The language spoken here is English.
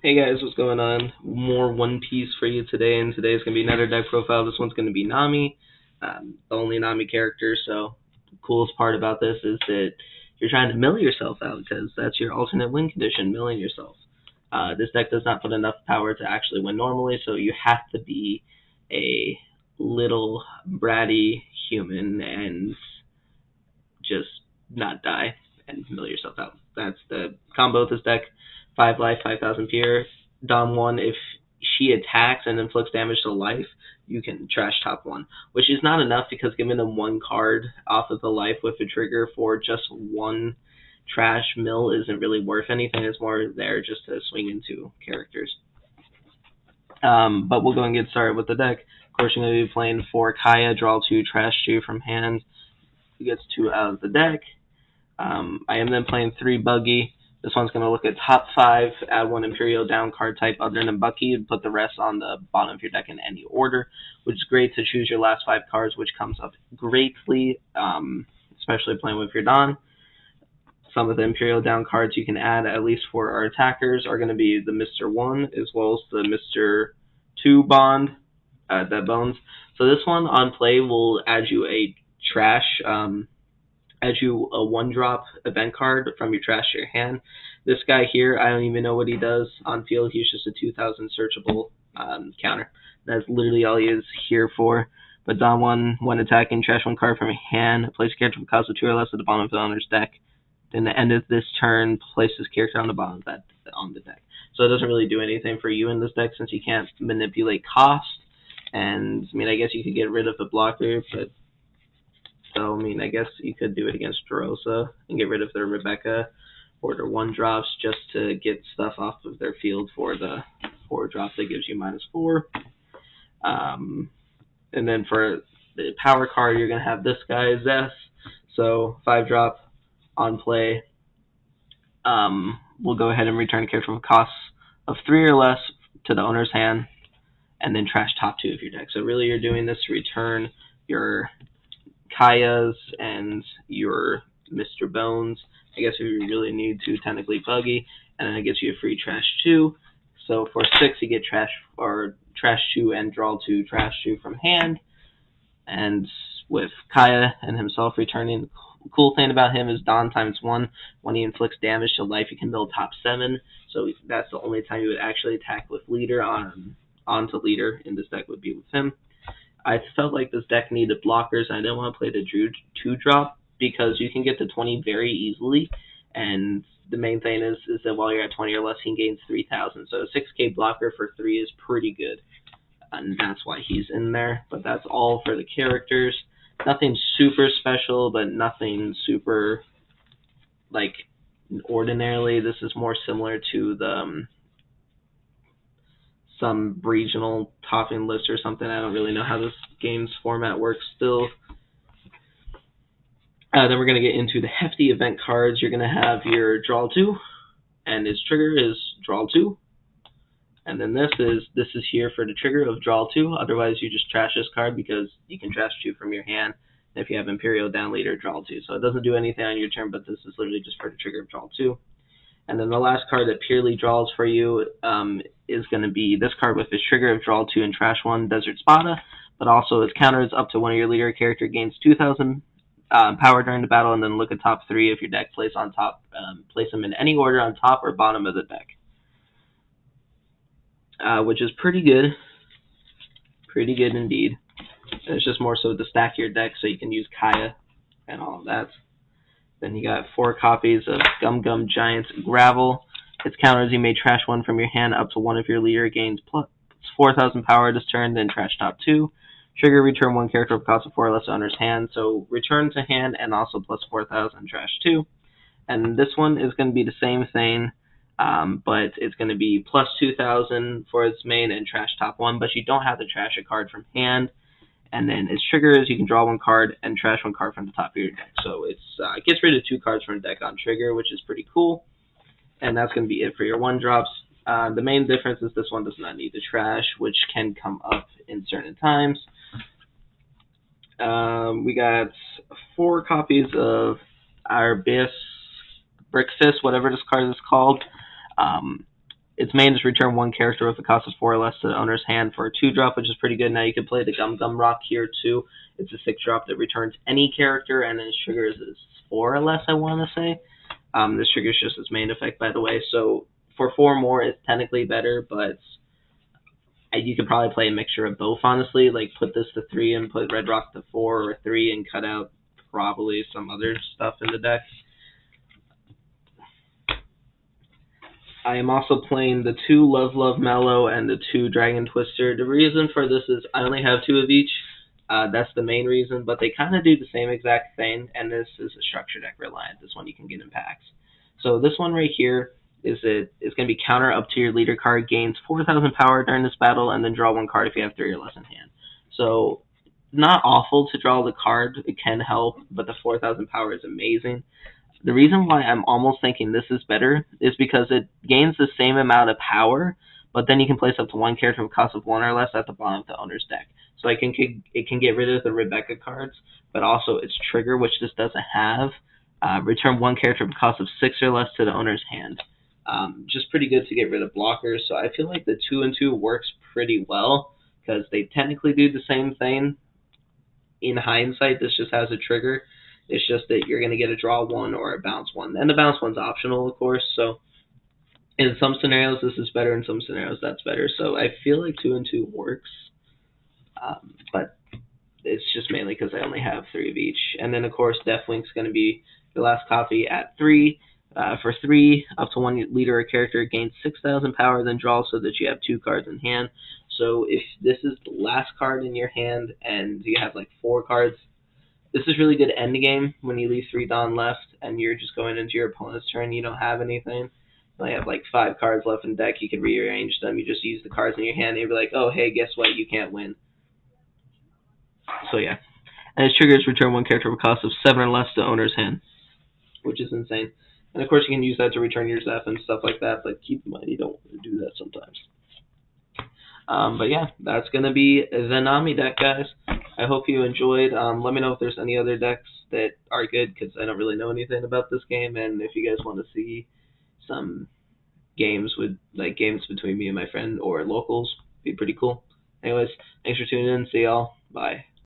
Hey guys, what's going on? More One Piece for you today, and today's going to be another deck profile. This one's going to be Nami, the only Nami character. So the coolest part about this is that you're trying to mill yourself out because that's your alternate win condition, milling yourself. This deck does not put enough power to actually win normally, so you have to be a little bratty human and just not die and mill yourself out. That's the combo of this deck. 5 life, 5,000 peer. Dom 1, if she attacks and inflicts damage to life, you can trash top 1, which is not enough because giving them one card off of the life with a trigger for just one trash mill isn't really worth anything. It's more there just to swing into characters. But we'll go and get started with the deck. Of course, you're going to be playing 4 Kaya, draw 2, trash 2 from hand. He gets 2 out of the deck. I am then playing 3 Buggy. This one's going to look at top 5, add 1 Imperial down card type other than Bucky, and put the rest on the bottom of your deck in any order, which is great to choose your last 5 cards, which comes up greatly, especially playing with your Don. Some of the Imperial down cards you can add, at least for our attackers, are going to be the Mr. 1 as well as the Mr. 2 Bond, that Bones. So this one on play will add you a trash, add you a 1-drop event card from your trash to your hand. This guy here, I don't even know what he does on field. He's just a 2,000 searchable counter. That's literally all he is here for. But Don 1, when attacking, trash 1 card from your hand. Place a character with cost of 2 or less at the bottom of the owner's deck. Then at the end of this turn, place this character on the bottom of that on the deck. So it doesn't really do anything for you in this deck since you can't manipulate cost. And I mean, I guess you could get rid of the blocker, but so, I mean, I guess you could do it against Derosa and get rid of their Rebecca or their 1-drops just to get stuff off of their field for the 4-drop that gives you -4. And then for the power card, you're going to have this guy, Zeth. So 5-drop on play. We'll go ahead and return a character with costs of 3 or less to the owner's hand, and then trash top 2 of your deck. So really you're doing this to return your Kaya's and your Mr. Bones. I guess if you really need to, technically Buggy, and then it gets you a free trash 2. So for 6 you get trash 2 and draw 2, trash 2 from hand. And with Kaya and himself returning, the cool thing about him is Don ×1. When he inflicts damage to life, you can build top 7. So that's the only time you would actually attack with leader onto leader in this deck would be with him. I felt like this deck needed blockers, and I didn't want to play the Drew 2-drop because you can get to 20 very easily, and the main thing is that while you're at 20 or less, he gains 3,000. So a 6k blocker for 3 is pretty good, and that's why he's in there. But that's all for the characters. Nothing super special, but nothing super, like, ordinarily. This is more similar to the some regional topping list or something. I don't really know how this game's format works still. Then we're going to get into the hefty event cards. You're going to have your draw 2, and its trigger is draw 2. And then this is here for the trigger of draw 2. Otherwise, you just trash this card because you can trash 2 from your hand. And if you have Imperial down leader, draw 2. So it doesn't do anything on your turn, but this is literally just for the trigger of draw 2. And then the last card that purely draws for you is going to be this card with its trigger of draw 2 and trash 1, Desert Spada. But also its counter is up to one of your leader character gains 2,000 power during the battle, and then look at top 3 of your deck. Place on top. Place them in any order on top or bottom of the deck, which is pretty good. Pretty good indeed. And it's just more so to stack your deck so you can use Kaya and all of that. Then you got 4 copies of Gum Gum Giant's Gravel. Its counter is you may trash 1 from your hand up to one of your leader gains plus 4,000 power this turn, then trash top 2. Trigger, return 1 character with cost of 4 or less to owner's hand. So return to hand and also plus 4,000, trash 2. And this one is going to be the same thing, but it's going to be plus 2,000 for its main and trash top 1, but you don't have to trash a card from hand. And then its trigger is you can draw 1 card and trash 1 card from the top of your deck. So it gets rid of 2 cards from the deck on trigger, which is pretty cool. And that's going to be it for your 1-drops. The main difference is this one does not need the trash, which can come up in certain times. We got 4 copies of our Breakfast, whatever this card is called. its main is return one character with a cost of 4 or less to the owner's hand for a 2-drop, which is pretty good. Now you can play the Gum Gum Rock here too. It's a 6-drop that returns any character, and its triggers is 4 or less, I want to say. This triggers just its main effect, by the way. So for 4 more, it's technically better, but you could probably play a mixture of both, honestly. Like, put this to 3 and put Red Rock to 4 or 3 and cut out probably some other stuff in the deck. I am also playing the 2 Love Love Mellow and the 2 Dragon Twister. The reason for this is I only have 2 of each. That's the main reason, but they kind of do the same exact thing, and this is a structure deck reliant. This one you can get in packs. So this one right here is going to be counter up to your leader card, gains 4,000 power during this battle, and then draw 1 card if you have 3 or less in hand. So not awful to draw the card. It can help, but the 4,000 power is amazing. The reason why I'm almost thinking this is better is because it gains the same amount of power, but then you can place up to 1 character with a cost of 1 or less at the bottom of the owner's deck. So it can get rid of the Rebecca cards, but also its trigger, which this doesn't have. Return 1 character with a cost of 6 or less to the owner's hand. Just pretty good to get rid of blockers. So I feel like the 2 and 2 works pretty well because they technically do the same thing. In hindsight, this just has a trigger. It's just that you're going to get a draw 1 or a bounce 1. And the bounce 1's optional, of course. So in some scenarios, this is better. In some scenarios, that's better. So I feel like 2 and 2 works. But it's just mainly because I only have 3 of each. And then, of course, Deathwink's going to be the last copy at 3. For 3, up to 1 leader or character gains 6,000 power, then draw so that you have 2 cards in hand. So if this is the last card in your hand and you have like 4 cards, this is really good end game when you leave 3 Dawn left and you're just going into your opponent's turn. You don't have anything. You only have like 5 cards left in deck. You can rearrange them. You just use the cards in your hand and you'll be like, oh, hey, guess what? You can't win. So yeah. And its triggers return 1 character with a cost of 7 or less to owner's hand, which is insane. And of course you can use that to return your Zeph and stuff like that, but keep in mind you don't want to do that sometimes. But yeah, that's going to be the Nami deck, guys. I hope you enjoyed. Let me know if there's any other decks that are good, because I don't really know anything about this game, and if you guys want to see some games between me and my friend or locals, it'd be pretty cool. Anyways, thanks for tuning in. See y'all. Bye.